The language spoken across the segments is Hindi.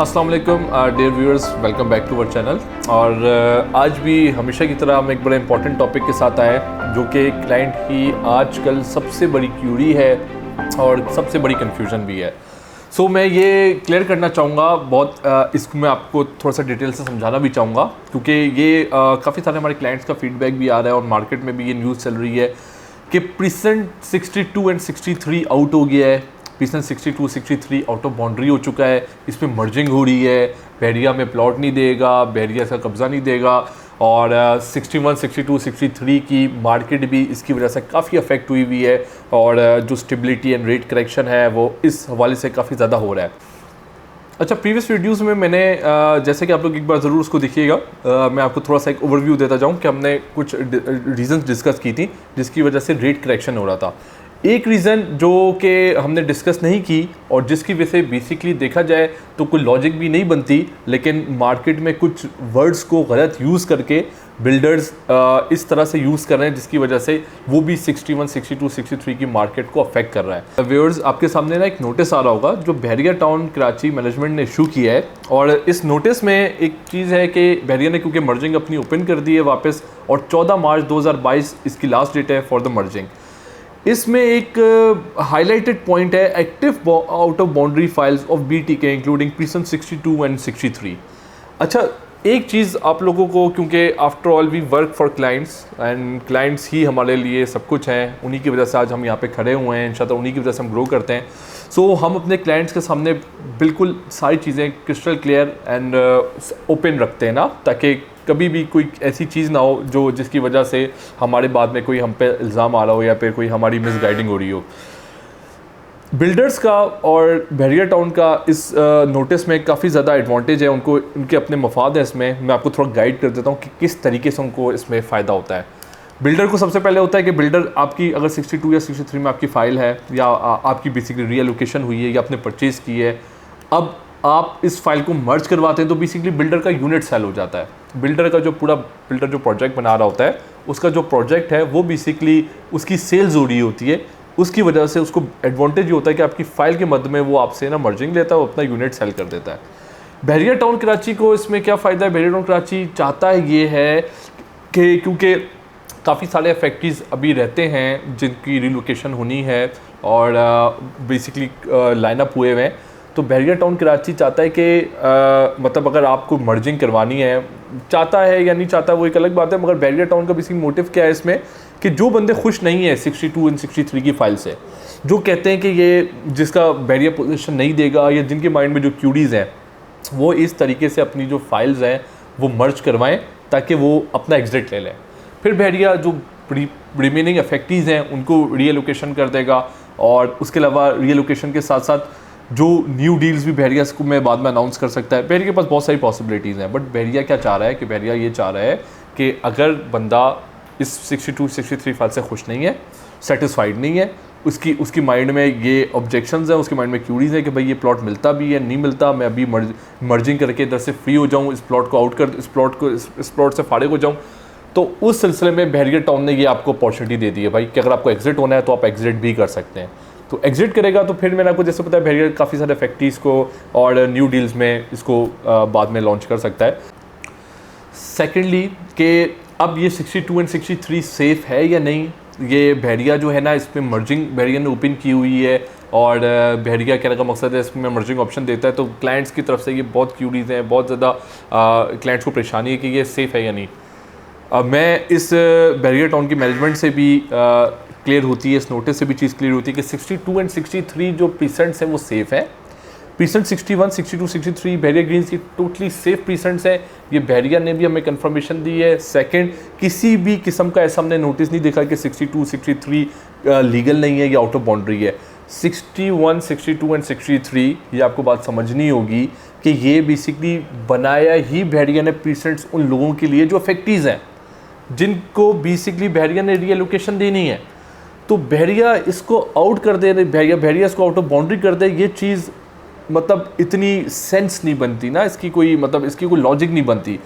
अस्सलाम वालेकुम dear viewers, welcome back to our channel. और आज भी हमेशा की तरह हम एक बड़े इंपॉर्टेंट टॉपिक के साथ आए जो कि क्लाइंट की आजकल सबसे बड़ी क्यूरी है और सबसे बड़ी कन्फ्यूजन भी है। सो मैं ये क्लियर करना चाहूँगा बहुत, इसको मैं आपको थोड़ा सा डिटेल से समझाना भी चाहूँगा क्योंकि ये काफ़ी सारे हमारे क्लाइंट्स का फीडबैक भी आ रहा है और मार्केट में भी ये न्यूज़ चल रही है कि प्रीसेंट 62 एंड 63 आउट हो गया है। प्रीसेंट 62, 63 आउट ऑफ बाउंड्री हो चुका है। इस पर मर्जिंग हो रही है, बहरिया में प्लॉट नहीं देगा, बहरिया इसका कब्ज़ा नहीं देगा और 61, 62, 63 की मार्केट भी इसकी वजह से काफ़ी अफेक्ट हुई हुई है और जो स्टेबिलिटी एंड रेट करेक्शन है वो इस हवाले से काफ़ी ज़्यादा हो रहा है। अच्छा, प्रीवियस वीडियोस में मैंने जैसे कि आप लोग एक बार ज़रूर उसको देखिएगा, मैं आपको थोड़ा सा एक ओवरव्यू देता जाऊँ कि हमने कुछ रीज़न्स डिस्कस की थी जिसकी वजह से रेट करेक्शन हो रहा था। एक रीज़न जो कि हमने डिस्कस नहीं की और जिसकी वजह से बेसिकली देखा जाए तो कोई लॉजिक भी नहीं बनती, लेकिन मार्केट में कुछ वर्ड्स को गलत यूज़ करके बिल्डर्स इस तरह से यूज़ कर रहे हैं जिसकी वजह से वो भी 61, 62, 63 की मार्केट को अफेक्ट कर रहा है। व्यूअर्स, आपके सामने ना एक नोटिस आ रहा होगा जो बहरिया टाउन कराची मैनेजमेंट ने इशू किया है और इस नोटिस में एक चीज़ है कि बहरिया ने क्योंकि मर्जिंग अपनी ओपन कर दी है वापस और 14 मार्च 2022 इसकी लास्ट डेट है फॉर द मर्जिंग। इसमें एक हाईलाइटेड पॉइंट है active out of boundary files of BTK including present 62 and 63। अच्छा, एक चीज़ आप लोगों को, क्योंकि after all we work for clients and clients ही हमारे लिए सब कुछ हैं, उन्हीं की वजह से आज हम यहाँ पे खड़े हुए हैं, इंशाल्लाह उन्हीं की वजह से हम ग्रो करते हैं। सो हम अपने क्लाइंट्स के सामने बिल्कुल सारी चीज़ें क्रिस्टल क्लियर एंड ओपन रखते हैं ना, ताकि कभी भी कोई ऐसी चीज़ ना हो जो जिसकी वजह से हमारे बाद में कोई हम पे इल्ज़ाम आ रहा हो या फिर कोई हमारी मिसगाइडिंग हो रही हो। बिल्डर्स का और बहरिया टाउन का इस नोटिस में काफ़ी ज़्यादा एडवांटेज है, उनको उनके अपने मफाद है। इसमें मैं आपको थोड़ा गाइड कर देता हूँ कि किस तरीके से उनको इसमें फ़ायदा होता है। बिल्डर को सबसे पहले होता है कि बिल्डर आपकी अगर 62 या 63 में आपकी फ़ाइल है या आपकी बेसिकली रीएलोकेशन हुई है या आपने परचेज़ की है, अब आप इस फाइल को मर्ज करवाते हैं तो बेसिकली बिल्डर का यूनिट सेल हो जाता है। बिल्डर का जो पूरा बिल्डर जो प्रोजेक्ट बना रहा होता है उसका जो प्रोजेक्ट है वो बेसिकली उसकी सेल्स हो रही होती है, उसकी वजह से उसको एडवांटेज ये होता है कि आपकी फ़ाइल के मध्य में वो आपसे ना मर्जिंग लेता है, वो अपना यूनिट सेल कर देता है। बहरिया टाउन कराची को इसमें क्या फ़ायदा है? बहरिया टाउन कराची चाहता है ये है कि क्योंकि काफ़ी सारे फैक्ट्रीज़ अभी रहते हैं जिनकी रिलोकेशन होनी है और बेसिकली लाइनअप हुए हुए हैं, तो बहरिया टाउन कराची चाहता है कि मतलब अगर आपको मर्जिंग करवानी है, चाहता है या नहीं चाहता वो एक अलग बात है, मगर बहरिया टाउन का बेसिक मोटिव क्या है इसमें कि जो बंदे खुश नहीं है 62 एंड 63 की फ़ाइल से, जो कहते हैं कि ये जिसका बहरिया पोजीशन नहीं देगा या जिनके माइंड में जो क्यूरीज़ हैं वो इस तरीके से अपनी जो फाइल्स हैं वो मर्ज करवाएं ताकि वो अपना एग्जिट ले लें। फिर बहरिया जो रिमेनिंग अफेक्टीज़ हैं उनको रीएलोकेशन कर देगा और उसके अलावा रीएलोकेशन के साथ साथ जो न्यू डील्स भी बहरिया को मैं बाद में अनाउंस कर सकता है। बहरिया के पास बहुत सारी पॉसिबिलिटीज़ हैं, बट बहरिया क्या चाह रहा है कि बहरिया ये चाह रहा है कि अगर बंदा इस 62, 63 फाइल से खुश नहीं है, सेटिस्फाइड नहीं है, उसकी माइंड में ये ऑब्जेक्शंस हैं, उसके माइंड में क्यूरीज है कि भाई ये प्लॉट मिलता भी है नहीं मिलता, मैं अभी मर्जिंग करके इधर से फ्री हो जाऊँ, इस प्लॉट को आउट कर, इस प्लॉट से फारिग हो जाऊँ, तो उस सिलसिले में बहरिया टाउन ने ये आपको अपॉर्चुनिटी दे दी है भाई कि अगर आपको एग्जिट होना है तो आप एग्जिट भी कर सकते हैं। तो एग्जिट करेगा तो फिर मैंने आपको जैसे पता है बहरिया काफ़ी सारे फैक्ट्रीज़ को और न्यू डील्स में इसको बाद में लॉन्च कर सकता है। सेकेंडली कि अब ये 62 एंड 63 सेफ़ है या नहीं, ये बहरिया जो है ना इसमें मर्जिंग बहरिया ने ओपन की हुई है और बहरिया कहने का मकसद है इसमें मर्जिंग ऑप्शन देता है, तो क्लाइंट्स की तरफ से ये बहुत क्यूरीज हैं, बहुत ज़्यादा क्लाइंट्स को परेशानी है कि ये सेफ़ है या नहीं। मैं इस बहरिया टाउन की मैनेजमेंट से भी क्लियर होती है, इस नोटिस से भी चीज़ क्लियर होती है कि 62 एंड 63 जो प्रीसेंट्स हैं वो सेफ़ है। प्रीसेंट 61, 62, 63 बहरिया ग्रीन्स की टोटली सेफ प्रीसेंट्स है, ये बहरिया ने भी हमें कंफर्मेशन दी है। सेकंड, किसी भी किस्म का ऐसा हमने नोटिस नहीं देखा कि 62, 63 लीगल नहीं है या आउट ऑफ बाउंड्री है। 61, 62 एंड 63 ये आपको बात समझनी होगी कि ये बेसिकली बनाया ही बहरिया ने प्रीसेंट्स उन लोगों के लिए जो फैक्ट्रीज़ हैं जिनको बेसिकली बहरिया ने रीएलोकेशन देनी है, तो बहरिया इसको आउट कर दे, बहरिया इसको आउट ऑफ बाउंड्री कर दे, ये चीज़ मतलब इतनी सेंस नहीं बनती ना, इसकी कोई मतलब इसकी कोई लॉजिक नहीं बनती।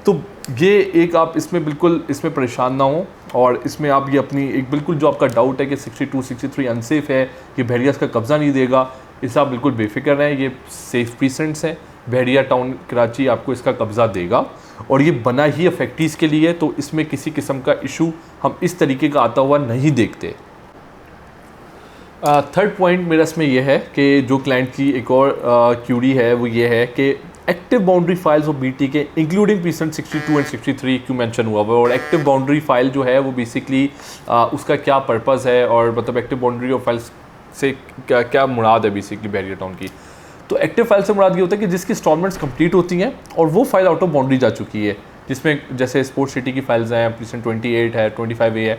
तो ये एक आप इसमें बिल्कुल इसमें परेशान ना हो और इसमें आप ये अपनी एक बिल्कुल जो आपका डाउट है कि 62, 63 अनसेफ है, ये बहरिया इसका कब्ज़ा नहीं देगा, इसे आप बिल्कुल बेफिक्र रहें, ये सेफ प्रीसेंट्स हैं। बहरिया टाउन कराची आपको इसका कब्ज़ा देगा और ये बना ही अफेक्टीज़ के लिए, तो इसमें किसी किस्म का इशू हम इस तरीके का आता हुआ नहीं देखते। थर्ड पॉइंट मेरा इसमें यह है कि जो क्लाइंट की एक और क्यूरी है वो ये है कि active boundary files of BT के इंक्लूडिंग प्रीसेंट 62 एंड 63 क्यों मेंशन हुआ हुआ है, और एक्टिव बाउंड्री फाइल जो है वो बेसिकली उसका क्या पर्पस है, और मतलब एक्टिव बाउंड्री ऑफ फाइल्स से क्या मुराद है बेसिकली बहरिया टाउन की। तो एक्टिव फाइल से मुराद ये होता है कि जिसकी इंस्टॉलमेंट्स कंप्लीट होती हैं और वो फाइल आउट ऑफ बाउंड्री जा चुकी है, जिसमें जैसे स्पोर्ट्स सिटी की फाइल्स हैं, प्रीसेंट 28 है, 25A है,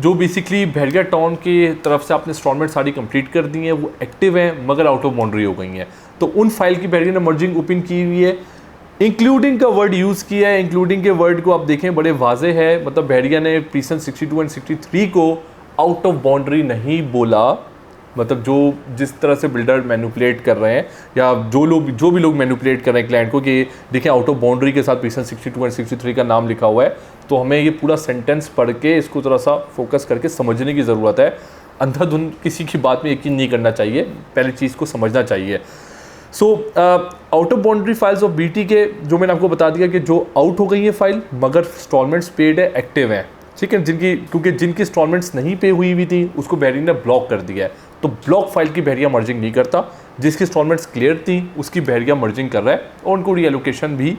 जो बेसिकली बहरिया टाउन की तरफ से आपने इंस्टॉलमेंट सारी कंप्लीट कर दी हैं, वो एक्टिव हैं मगर आउट ऑफ बाउंड्री हो गई हैं। तो उन फाइल की बहरिया ने मर्जिंग ओपन की हुई है, इंक्लूडिंग का वर्ड यूज़ किया है। इंक्लूडिंग के वर्ड को आप देखें बड़े वाजे है, मतलब बहरिया ने प्रीसेंट 62 एंड 63 को आउट ऑफ बाउंड्री नहीं बोला। मतलब जो जिस तरह से बिल्डर मैनिपुलेट कर रहे हैं या जो भी लोग मैनिपुलेट कर रहे हैं क्लाइंट को कि देखें आउट ऑफ बाउंड्री के साथ प्रीसेंट 62 एंड 63 का नाम लिखा हुआ है, तो हमें ये पूरा सेंटेंस पढ़ के इसको थोड़ा सा फोकस करके समझने की ज़रूरत है। अंधाधुंध किसी की बात में यकीन नहीं करना चाहिए, पहली चीज़ को समझना चाहिए। So out of boundary files of BT के जो मैंने आपको बता दिया कि जो आउट हो गई है फाइल मगर इंस्टॉलमेंट्स पेड है, एक्टिव है, ठीक है, क्योंकि जिनकी इंस्टॉलमेंट्स नहीं पे हुई हुई थी उसको बहरिया ने ब्लॉक कर दिया है। तो ब्लॉक फाइल की बहरिया मर्जिंग नहीं करता, जिसकी इंस्टॉलमेंट्स क्लियर थी उसकी बहरिया मर्जिंग कर रहा है और उनको रीएलोकेशन भी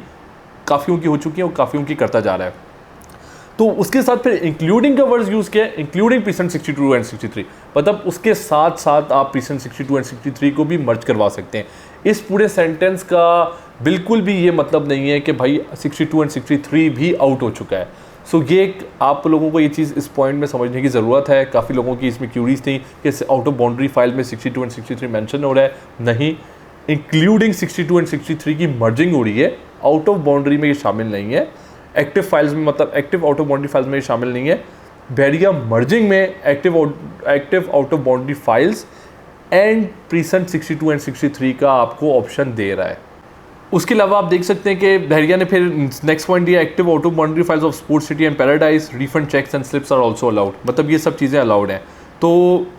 काफ़ियों की हो चुकी है और काफ़ियों की करता जा रहा है। तो उसके साथ फिर इंक्लूडिंग का वर्ड यूज़ किया, इंक्लूडिंग प्रीसेंट 62 एंड 63, मतलब उसके साथ साथ आप प्रीसेंट 62 एंड 63 को भी मर्ज करवा सकते हैं। इस पूरे सेंटेंस का बिल्कुल भी ये मतलब नहीं है कि भाई 62 एंड 63 भी आउट हो चुका है। सो ये एक आप लोगों को ये चीज़ इस पॉइंट में समझने की ज़रूरत है। काफ़ी लोगों की इसमें क्यूरीज थी कि आउट ऑफ बाउंड्री फाइल में 62 एंड 63 मेंशन हो रहा है, नहीं, इंक्लूडिंग 62 एंड 63 की मर्जिंग हो रही है, आउट ऑफ बाउंड्री में ये शामिल नहीं है। एक्टिव फाइल्स में मतलब active out of boundary files में ये शामिल नहीं है। बहरिया मर्जिंग में active out of boundary files and precinct 62 and 63 का आपको ऑप्शन दे रहा है। उसके अलावा आप देख सकते हैं कि बहरिया ने फिर नेक्स्ट पॉइंट दिया, active out of boundary files of sports city and paradise refund cheques and slips are also allowed, मतलब ये सब चीज़ें अलाउड हैं। तो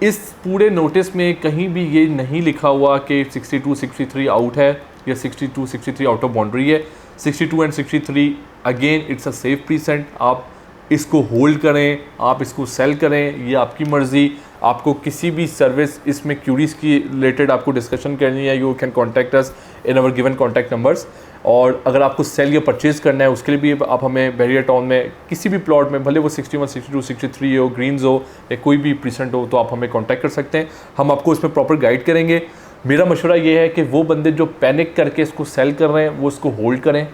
इस पूरे नोटिस में कहीं भी ये नहीं लिखा हुआ कि 62 63 आउट है या 62 63 आउट ऑफ बाउंड्री है। 62 and 63 again it's a safe precinct, आप इसको होल्ड करें, आप इसको सेल करें, ये आपकी मर्ज़ी। आपको किसी भी सर्विस इसमें क्यूरीज की रिलेटेड आपको डिस्कशन करनी है, you can contact us in our given contact numbers. और अगर आपको सेल या परचेज़ करना है उसके लिए भी आप हमें बहरिया टाउन में किसी भी प्लॉट में, भले वो 61 62 63 हो, ग्रीन्स हो या कोई भी प्रीसेंट हो, तो आप हमें कॉन्टैक्ट कर सकते हैं। हम आपको इसमें प्रॉपर गाइड करेंगे। मेरा मशवरा ये है कि वो बंदे जो पैनिक करके इसको सेल कर रहे हैं वो इसको होल्ड करें।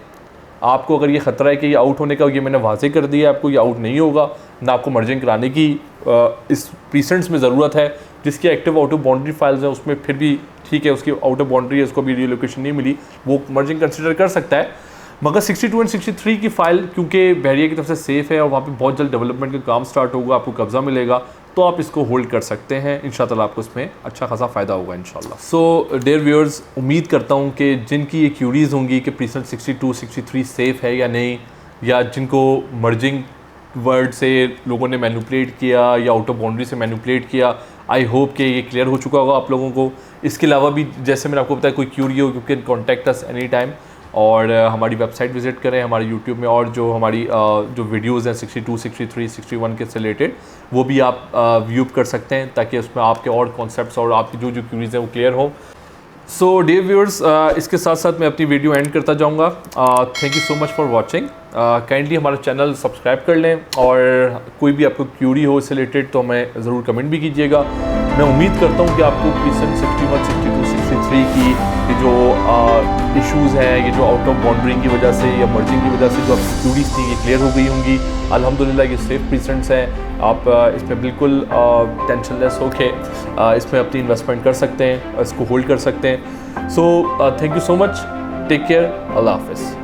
आपको अगर ये ख़तरा है कि ये आउट होने का, ये मैंने वाजे कर दिया आपको, ये आउट नहीं होगा, ना आपको मर्जिंग कराने की इस प्रीसेंट्स में ज़रूरत है। जिसकी active out of boundary files हैं उसमें फिर भी ठीक है, उसकी आउट ऑफ बाउंड्री है, उसको भी रीलोकेशन नहीं मिली, वो मर्जिंग कंसिडर कर सकता है। मगर 62 एंड 63 की फ़ाइल क्योंकि बहरिया की तरफ से सेफ़ है और वहाँ पे बहुत जल्द डेवलपमेंट का काम स्टार्ट होगा, आपको कब्ज़ा मिलेगा, तो आप इसको होल्ड कर सकते हैं। इंशाअल्लाह आपको इसमें अच्छा खासा फ़ायदा होगा इंशाअल्लाह। सो डियर व्यूअर्स, उम्मीद करता हूँ कि जिनकी ये क्यूरीज़ होंगी कि प्रीसेंट 62 63 सेफ़ है या नहीं, या जिनको मर्जिंग वर्ड से लोगों ने मैनिपुलेट किया या आउट ऑफ बाउंड्री से मैनिपुलेट किया, आई होप कि ये क्लियर हो चुका होगा आप लोगों को। इसके अलावा भी जैसे मैंने आपको बताया, कोई क्यूरी हो you can contact us any time, और हमारी वेबसाइट विज़िट करें हमारे यूट्यूब में, और जो हमारी जो वीडियोज़ हैं 62 63 61 के से रिलेटेड वो भी आप व्यू कर सकते हैं, ताकि उसमें आपके और कॉन्सेप्ट्स और आपकी जो क्यूरीज़ हैं वो क्लियर हो। सो डियर व्यूअर्स, इसके साथ साथ मैं अपनी वीडियो एंड करता जाऊँगा। Thank you so much for watching. Kindly हमारा चैनल सब्सक्राइब कर लें, और कोई भी आपको क्यूरी हो इससे रिलेटेड तो हमें ज़रूर कमेंट भी कीजिएगा। मैं उम्मीद करता हूँ कि आपको प्रीसेंट 61 62 63 की ये जो इश्यूज़ हैं, ये जो आउट ऑफ बाउंड्री की वजह से या मर्जिंग की वजह से जो आपकी क्यूरीज थी ये क्लियर हो गई होंगी। अल्हम्दुलिल्लाह ये सेफ प्रीसेंट्स हैं, आप इसमें बिल्कुल टेंशन लेस होके इसमें अपनी इन्वेस्टमेंट कर सकते हैं, इसको होल्ड कर सकते हैं। So thank you so much, take care, Allah हाफ़िज़।